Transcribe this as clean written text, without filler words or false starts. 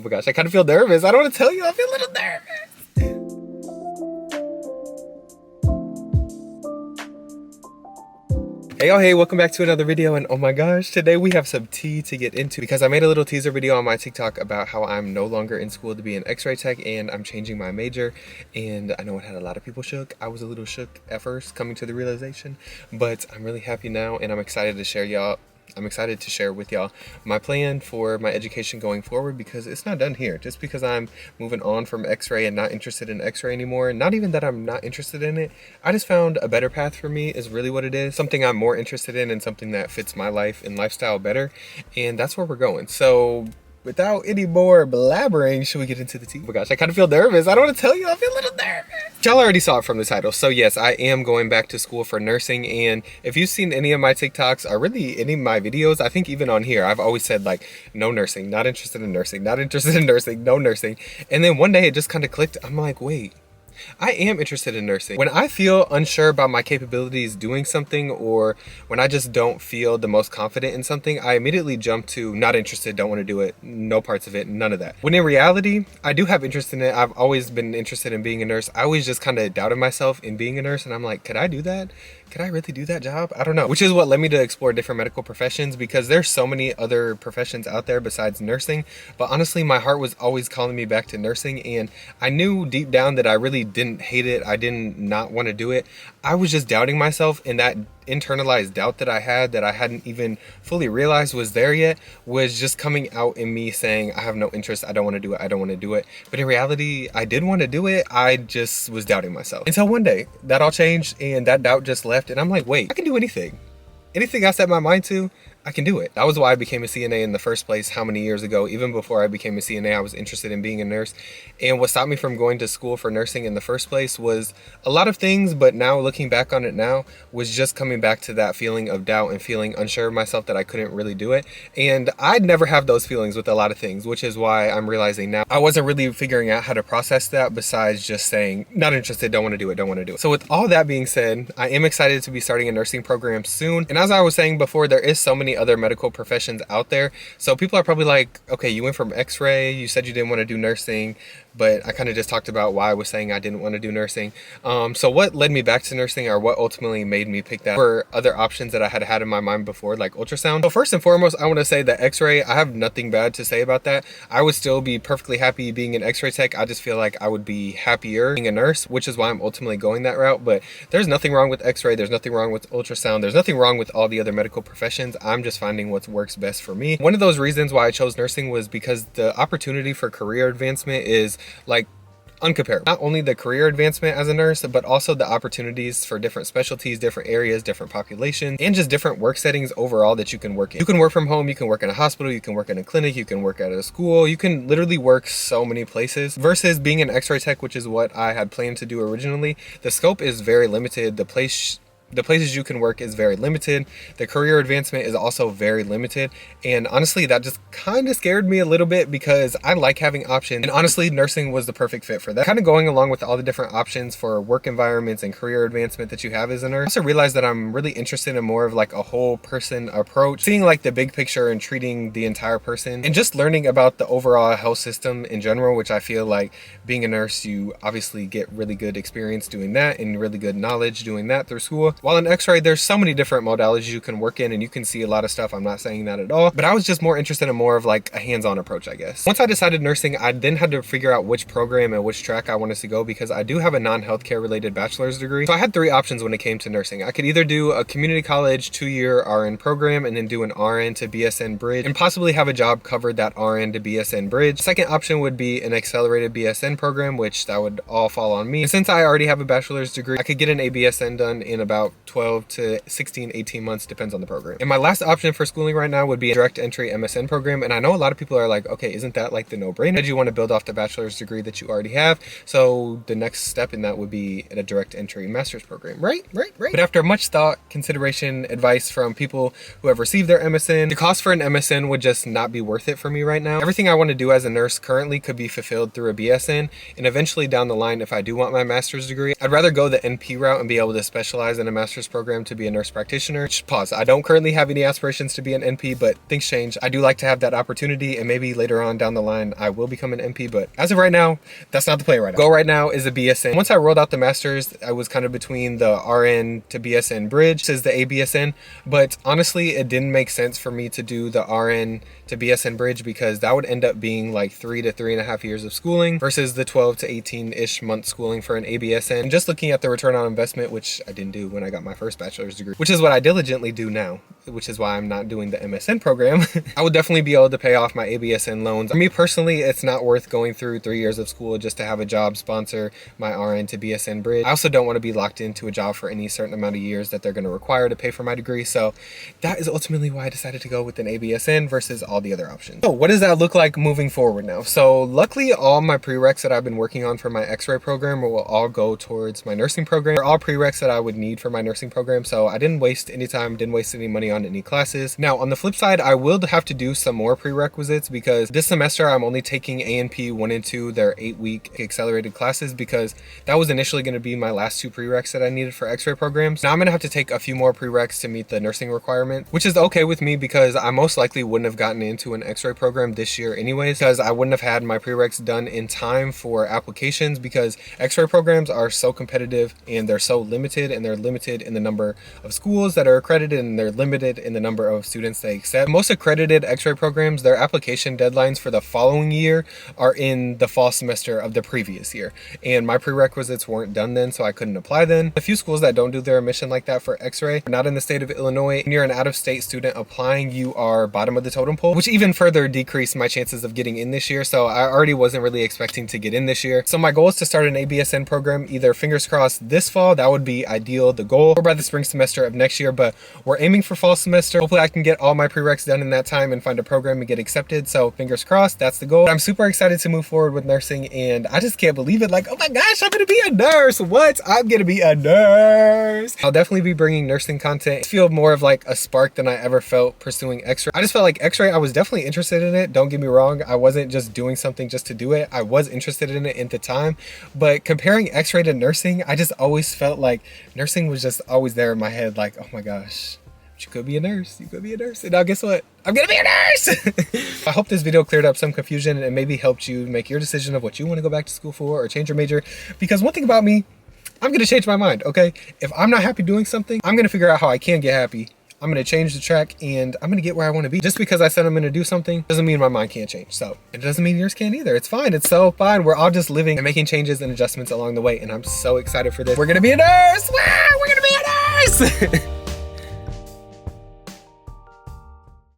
Oh my gosh, I kind of feel nervous. I don't want to tell you, I feel a little nervous. Hey y'all, hey, welcome back to another video, and oh my gosh, today we have some tea to get into because I made a little teaser video on my TikTok about how I'm no longer in school to be an x-ray tech and I'm changing my major. And I know it had a lot of people shook. I was a little shook at first coming to the realization, but I'm really happy now and I'm excited to share with y'all my plan for my education going forward, because it's not done here. Just because I'm moving on from x-ray and not interested in x-ray anymore, not even that I'm not interested in it, I just found a better path for me is really what it is. Something I'm more interested in and something that fits my life and lifestyle better, and that's where we're going. So without any more blabbering, should we get into the tea? Oh my gosh, I kind of feel nervous. I don't want to tell you, I feel a little nervous. Y'all already saw it from the title. So yes, I am going back to school for nursing. And if you've seen any of my TikToks or really any of my videos, I think even on here, I've always said like, no nursing, not interested in nursing, not interested in nursing, no nursing. And then one day it just kind of clicked. I'm like, wait, I am interested in nursing. When I feel unsure about my capabilities doing something, or when I just don't feel the most confident in something, I immediately jump to not interested, don't want to do it, no parts of it, none of that. When in reality, I do have interest in it. I've always been interested in being a nurse. I always just kind of doubted myself in being a nurse, and I'm like, could I do that? Could I really do that job? I don't know. Which is what led me to explore different medical professions, because there's so many other professions out there besides nursing. But honestly, my heart was always calling me back to nursing, and I knew deep down that I really didn't hate it. I didn't not want to do it. I was just doubting myself, and that internalized doubt that I hadn't even fully realized was there yet, was just coming out in me saying, I have no interest, I don't want to do it, I don't want to do it. But in reality, I did want to do it. I just was doubting myself. Until one day, that all changed and that doubt just left, and I'm like, wait, I can do anything. Anything I set my mind to, I can do it. That was why I became a CNA in the first place how many years ago. Even before I became a CNA, I was interested in being a nurse. And what stopped me from going to school for nursing in the first place was a lot of things, but now looking back on it now, was just coming back to that feeling of doubt and feeling unsure of myself that I couldn't really do it. And I'd never have those feelings with a lot of things, which is why I'm realizing now I wasn't really figuring out how to process that besides just saying, not interested, don't want to do it, don't want to do it. So with all that being said, I am excited to be starting a nursing program soon. And as I was saying before, there is so many other medical professions out there. So people are probably like, okay, you went from x-ray, you said you didn't want to do nursing, but I kind of just talked about why I was saying I didn't want to do nursing. So what led me back to nursing, or what ultimately made me pick that, were other options that I had in my mind before, like ultrasound. So first and foremost, I want to say that x-ray, I have nothing bad to say about that. I would still be perfectly happy being an x-ray tech. I just feel like I would be happier being a nurse, which is why I'm ultimately going that route. But there's nothing wrong with x-ray, there's nothing wrong with ultrasound, there's nothing wrong with all the other medical professions. I'm just finding what works best for me. One of those reasons why I chose nursing was because the opportunity for career advancement is like uncomparable. Not only the career advancement as a nurse, but also the opportunities for different specialties, different areas, different populations, and just different work settings overall that you can work in. You can work from home, you can work in a hospital, you can work in a clinic, you can work at a school, you can literally work so many places. Versus being an x-ray tech, which is what I had planned to do originally, the scope is very limited. The places you can work is very limited. The career advancement is also very limited. And honestly, that just kind of scared me a little bit, because I like having options. And honestly, nursing was the perfect fit for that. Kind of going along with all the different options for work environments and career advancement that you have as a nurse. I also realized that I'm really interested in more of like a whole person approach, seeing like the big picture and treating the entire person, and just learning about the overall health system in general, which I feel like being a nurse, you obviously get really good experience doing that and really good knowledge doing that through school. While in x-ray, there's so many different modalities you can work in and you can see a lot of stuff. I'm not saying that at all, but I was just more interested in more of like a hands-on approach, I guess. Once I decided nursing, I then had to figure out which program and which track I wanted to go, because I do have a non-healthcare related bachelor's degree. So I had three options when it came to nursing. I could either do a community college 2-year RN program and then do an RN to BSN bridge and possibly have a job covered that RN to BSN bridge. Second option would be an accelerated BSN program, which that would all fall on me. And since I already have a bachelor's degree, I could get an ABSN done in about 12 to 16, 18 months, depends on the program. And my last option for schooling right now would be a direct entry MSN program. And I know a lot of people are like, okay, isn't that like the no-brainer? You want to build off the bachelor's degree that you already have. So the next step in that would be a direct entry master's program, right? But after much thought, consideration, advice from people who have received their MSN, the cost for an MSN would just not be worth it for me right now. Everything I want to do as a nurse currently could be fulfilled through a BSN. And eventually down the line, if I do want my master's degree, I'd rather go the NP route and be able to specialize in a master's program to be a nurse practitioner. Pause. I don't currently have any aspirations to be an NP, but things change. I do like to have that opportunity, and maybe later on down the line, I will become an NP, but as of right now, that's not the plan right now. Goal right now is a BSN. Once I rolled out the master's, I was kind of between the RN to BSN bridge, which is the ABSN, but honestly, it didn't make sense for me to do the RN to BSN bridge because that would end up being like 3 to 3.5 years of schooling versus the 12 to 18-ish month schooling for an ABSN. And just looking at the return on investment, which I didn't do when I got my first bachelor's degree, which is what I diligently do now, which is why I'm not doing the MSN program. I would definitely be able to pay off my ABSN loans. For me personally, it's not worth going through 3 years of school just to have a job sponsor my RN to BSN bridge. I also don't want to be locked into a job for any certain amount of years that they're going to require to pay for my degree. So that is ultimately why I decided to go with an ABSN versus all the other options. So what does that look like moving forward now? So luckily, all my prereqs that I've been working on for my x-ray program will all go towards my nursing program. They're all prereqs that I would need for my nursing program. So I didn't waste any time, didn't waste any money on any classes. Now on the flip side, I will have to do some more prerequisites because this semester I'm only taking A&P 1 and 2, their 8-week accelerated classes, because that was initially going to be my last 2 prereqs that I needed for x-ray programs. Now I'm going to have to take a few more prereqs to meet the nursing requirement, which is okay with me because I most likely wouldn't have gotten into an x-ray program this year anyways, because I wouldn't have had my prereqs done in time for applications, because x-ray programs are so competitive and they're so limited, and they're limited in the number of schools that are accredited, and they're limited in the number of students they accept. Most accredited x-ray programs, their application deadlines for the following year are in the fall semester of the previous year, and my prerequisites weren't done then, so I couldn't apply then. A few schools that don't do their admission like that for x-ray are not in the state of Illinois. When you're an out-of-state student applying, you are bottom of the totem pole, which even further decreased my chances of getting in this year, so I already wasn't really expecting to get in this year. So my goal is to start an ABSN program either, fingers crossed, this fall. That would be ideal, the goal, or by the spring semester of next year, but we're aiming for fall semester. Hopefully I can get all my prereqs done in that time and find a program and get accepted, so fingers crossed, that's the goal. I'm super excited to move forward with nursing, and I just can't believe it. Like, oh my gosh, I'm gonna be a nurse. What? I'm gonna be a nurse. I'll definitely be bringing nursing content. I feel more of like a spark than I ever felt pursuing x-ray. I just felt like x-ray, I was definitely interested in it, don't get me wrong. I wasn't just doing something just to do it. I was interested in it at the time, but comparing x-ray to nursing, I just always felt like nursing was just always there in my head, like, oh my gosh, you could be a nurse, you could be a nurse. And now guess what? I'm gonna be a nurse! I hope this video cleared up some confusion and maybe helped you make your decision of what you want to go back to school for or change your major, because one thing about me, I'm gonna change my mind, okay? If I'm not happy doing something, I'm gonna figure out how I can get happy. I'm gonna change the track and I'm gonna get where I wanna be. Just because I said I'm gonna do something doesn't mean my mind can't change. So it doesn't mean yours can't either. It's fine, it's so fine. We're all just living and making changes and adjustments along the way, and I'm so excited for this. We're gonna be a nurse! Wow, we're gonna be a nurse!